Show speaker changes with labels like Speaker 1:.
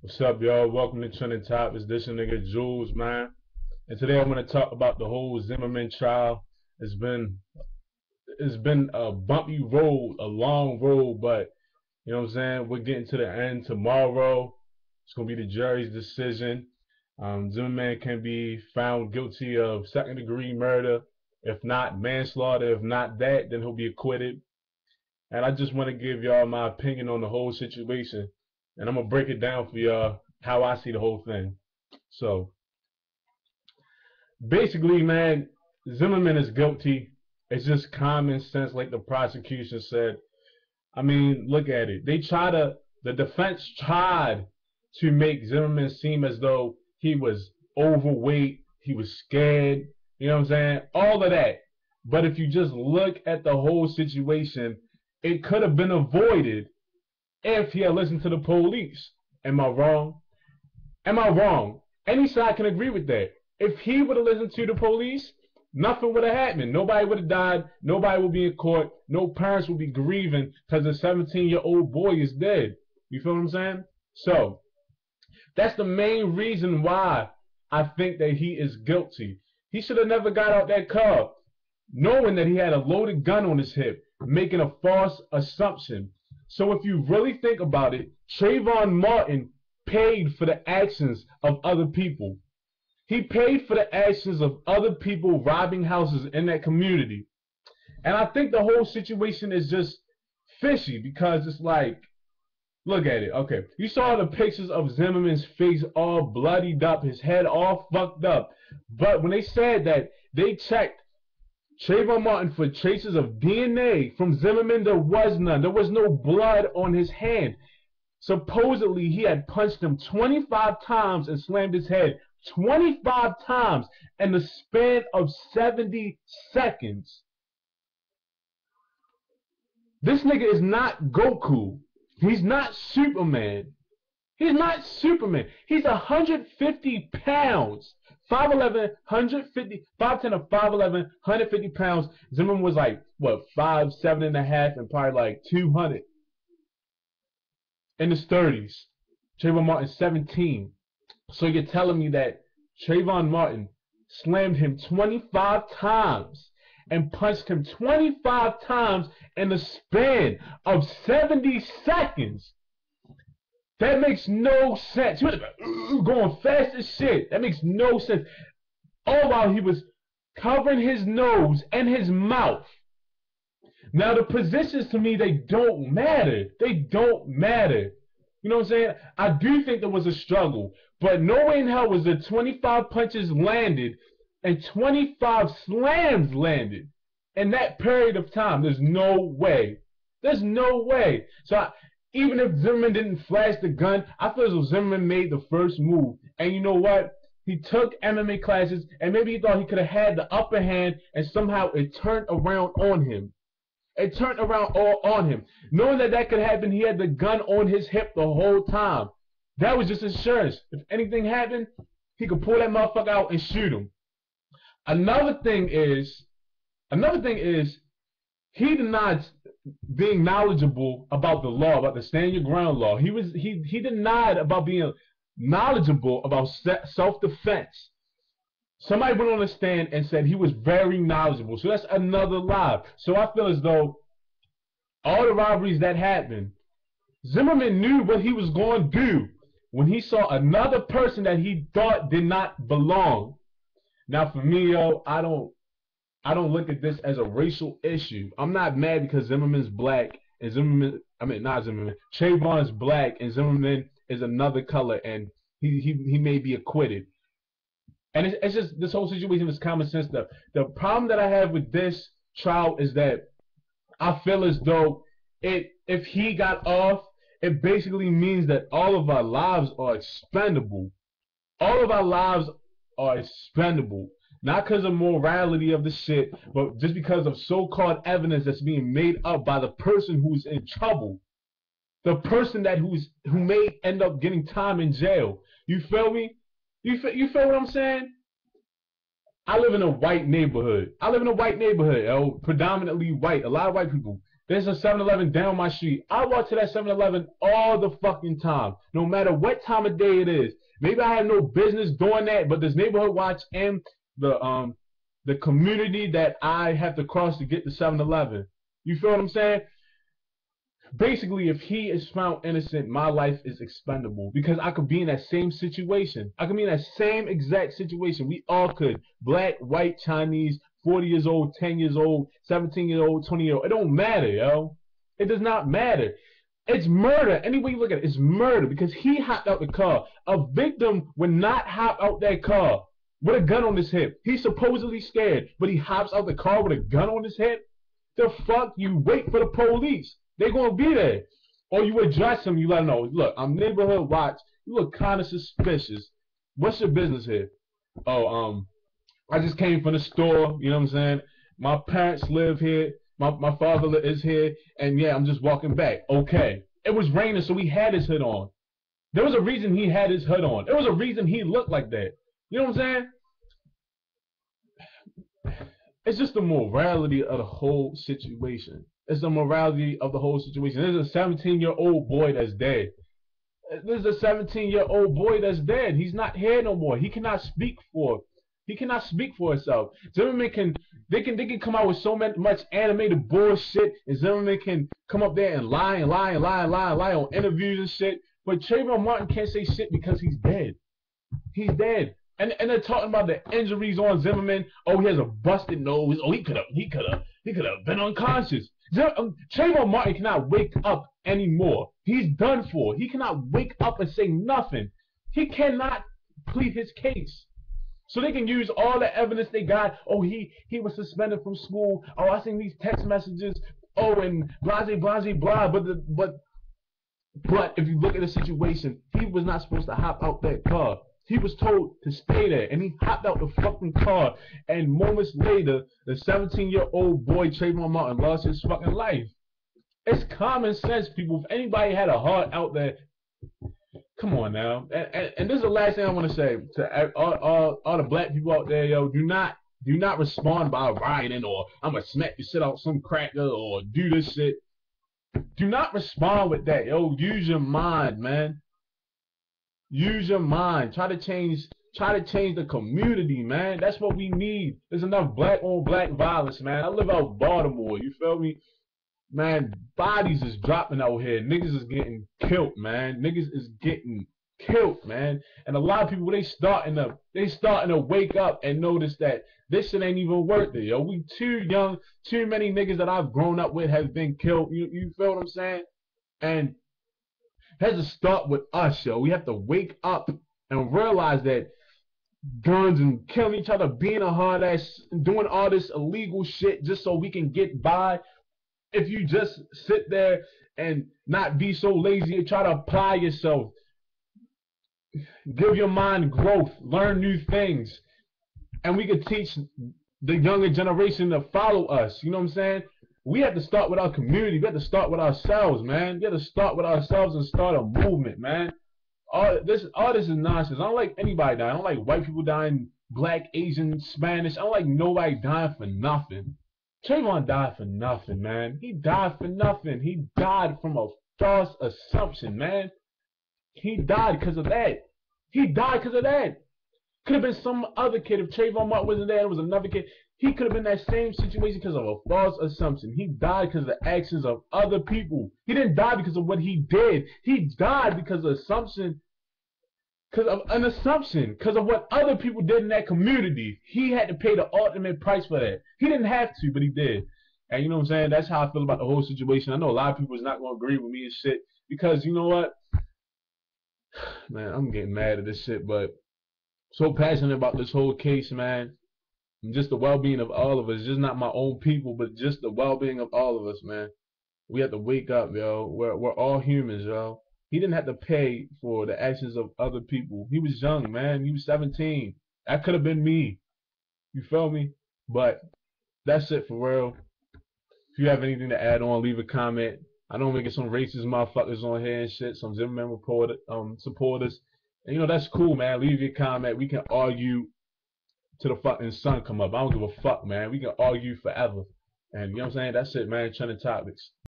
Speaker 1: What's up, y'all? Welcome to Trending Topics. This your nigga Jules, man. And today I'm gonna talk about the whole Zimmerman trial. It's been it's been a bumpy road, a long road, but you know what I'm saying? We're getting to the end tomorrow. It's gonna be the jury's decision. Zimmerman can be found guilty of second-degree murder. If not manslaughter, if not that, then he'll be acquitted. And I just want to give y'all my opinion on the whole situation. And I'm gonna break it down for y'all how I see the whole thing. So basically, man, Zimmerman is guilty. It's just common sense, like the prosecution said. I mean, look at it. The defense tried to make Zimmerman seem as though he was overweight, he was scared, you know what I'm saying? All of that. But if you just look at the whole situation, it could have been avoided if he had listened to the police. Am I wrong? Am I wrong? Any side can agree with that. If he would have listened to the police, nothing would have happened. Nobody would have died. Nobody would be in court. No parents would be grieving because the 17-year-old boy is dead. You feel what I'm saying? So, that's the main reason why I think that he is guilty. He should have never got out that car knowing that he had a loaded gun on his hip, making a false assumption. So if you really think about it, Trayvon Martin paid for the actions of other people. He paid for the actions of other people robbing houses in that community. And I think the whole situation is just fishy because it's like, look at it. Okay, you saw the pictures of Zimmerman's face all bloodied up, his head all fucked up. But when they said that they checked Trayvon Martin for traces of DNA from Zimmerman, there was none. There was no blood on his hand. Supposedly, he had punched him 25 times and slammed his head 25 times in the span of 70 seconds. This nigga is not Goku. He's not Superman. He's not Superman. He's 150 pounds. 5'11", 150, 5'10 or 5'11", 150 pounds. Zimmerman was like, what, 5'7 and a half and probably like 200. In his 30s. Trayvon Martin, 17. So you're telling me that Trayvon Martin slammed him 25 times and punched him 25 times in the span of 70 seconds. That makes no sense. He was going fast as shit. That makes no sense. All while he was covering his nose and his mouth. Now the positions to me, they don't matter. They don't matter. You know what I'm saying? I do think there was a struggle. But no way in hell was there 25 punches landed and 25 slams landed in that period of time. There's no way. There's no way. So even if Zimmerman didn't flash the gun, I feel as though Zimmerman made the first move. And you know what? He took MMA classes, and maybe he thought he could have had the upper hand, and somehow it turned around on him. It turned around all on him. Knowing that that could happen, he had the gun on his hip the whole time. That was just insurance. If anything happened, he could pull that motherfucker out and shoot him. Another thing is, he denied being knowledgeable about the law, about the stand your ground law. He denied about being knowledgeable about self-defense. Somebody went on the stand and said he was very knowledgeable. So that's another lie. So I feel as though all the robberies that happened, Zimmerman knew what he was going to do when he saw another person that he thought did not belong. Now for me, yo, I don't look at this as a racial issue. I'm not mad because Zimmerman's black and Trayvon is black and Zimmerman is another color and he may be acquitted. And it's just, this whole situation is common sense stuff. The problem that I have with this trial is that I feel as though if he got off, it basically means that all of our lives are expendable. All of our lives are expendable. Not because of morality of the shit, but just because of so-called evidence that's being made up by the person who's in trouble. The person who may end up getting time in jail. You feel me? You feel what I'm saying? I live in a white neighborhood. Predominantly white. A lot of white people. There's a 7-Eleven down my street. I walk to that 7-Eleven all the fucking time, no matter what time of day it is. Maybe I have no business doing that, but there's neighborhood watch and the community that I have to cross to get to 7-Eleven. You feel what I'm saying? Basically, if he is found innocent, my life is expendable because I could be in that same situation. I could be in that same exact situation. We all could. Black, white, Chinese, 40 years old, 10 years old, 17 years old, 20 years old. It don't matter, yo. It does not matter. It's murder. Any way you look at it, it's murder because he hopped out the car. A victim would not hop out that car with a gun on his hip. He's supposedly scared, but he hops out the car with a gun on his hip? The fuck? You wait for the police. They're going to be there. Or you address them, you let them know, look, I'm neighborhood watch. You look kind of suspicious. What's your business here? Oh, I just came from the store, you know what I'm saying? My parents live here. My father is here. And yeah, I'm just walking back. Okay. It was raining, so he had his hood on. There was a reason he had his hood on. There was a reason he looked like that. You know what I'm saying? It's just the morality of the whole situation. It's the morality of the whole situation. There's a 17-year-old boy that's dead. There's a 17-year-old boy that's dead. He's not here no more. He cannot speak for. He cannot speak for himself. Zimmerman can. They can come out with so much animated bullshit, and Zimmerman can come up there and lie on interviews and shit. But Trayvon Martin can't say shit because he's dead. He's dead. And they're talking about the injuries on Zimmerman. Oh, he has a busted nose. Oh, he could have been unconscious. Trayvon Martin cannot wake up anymore. He's done for. He cannot wake up and say nothing. He cannot plead his case. So they can use all the evidence they got. Oh, he was suspended from school. Oh, I seen these text messages. Oh, and blah, blah. But if you look at the situation, he was not supposed to hop out that car. He was told to stay there, and he hopped out the fucking car. And moments later, the 17-year-old boy Trayvon Martin lost his fucking life. It's common sense, people. If anybody had a heart out there, come on now. And this is the last thing I want to say to all the black people out there, yo. Do not respond by rioting or I'm gonna smack your shit out some cracker or do this shit. Do not respond with that, yo. Use your mind, man. Use your mind. Try to change the community, man. That's what we need. There's enough black on black violence, man. I live out Baltimore, you feel me? Man, bodies is dropping out here. Niggas is getting killed, man. Niggas is getting killed, man. And a lot of people, they starting to wake up and notice that this shit ain't even worth it, yo. We too young. Too many niggas that I've grown up with have been killed. You feel what I'm saying? And it has to start with us, yo. We have to wake up and realize that guns and killing each other, being a hard ass, doing all this illegal shit just so we can get by. If you just sit there and not be so lazy and try to apply yourself, give your mind growth, learn new things, and we can teach the younger generation to follow us. You know what I'm saying? We have to start with our community. We have to start with ourselves, man. We have to start with ourselves and start a movement, man. All this is nonsense. I don't like anybody dying. I don't like white people dying, black, Asian, Spanish. I don't like nobody dying for nothing. Trayvon died for nothing, man. He died for nothing. He died from a false assumption, man. He died because of that. He died because of that. Could have been some other kid. If Trayvon Martin wasn't there, it was another kid. He could have been in that same situation because of a false assumption. He died because of the actions of other people. He didn't die because of what he did. He died because of assumption. Because of an assumption, because of what other people did in that community. He had to pay the ultimate price for that. He didn't have to, but he did. And you know what I'm saying? That's how I feel about the whole situation. I know a lot of people is not going to agree with me and shit. Because you know what? Man, I'm getting mad at this shit, but so passionate about this whole case, man. And just the well-being of all of us. Just not my own people, but just the well-being of all of us, man. We have to wake up, yo. We're all humans, yo. He didn't have to pay for the actions of other people. He was young, man. He was 17. That could have been me. You feel me? But that's it for real. If you have anything to add on, leave a comment. I know we get some racist motherfuckers on here and shit. Some Zimmerman supporters. And you know, that's cool, man. Leave your comment. We can argue till the fucking sun come up. I don't give a fuck, man. We can argue forever. And you know what I'm saying? That's it, man. Trending topics.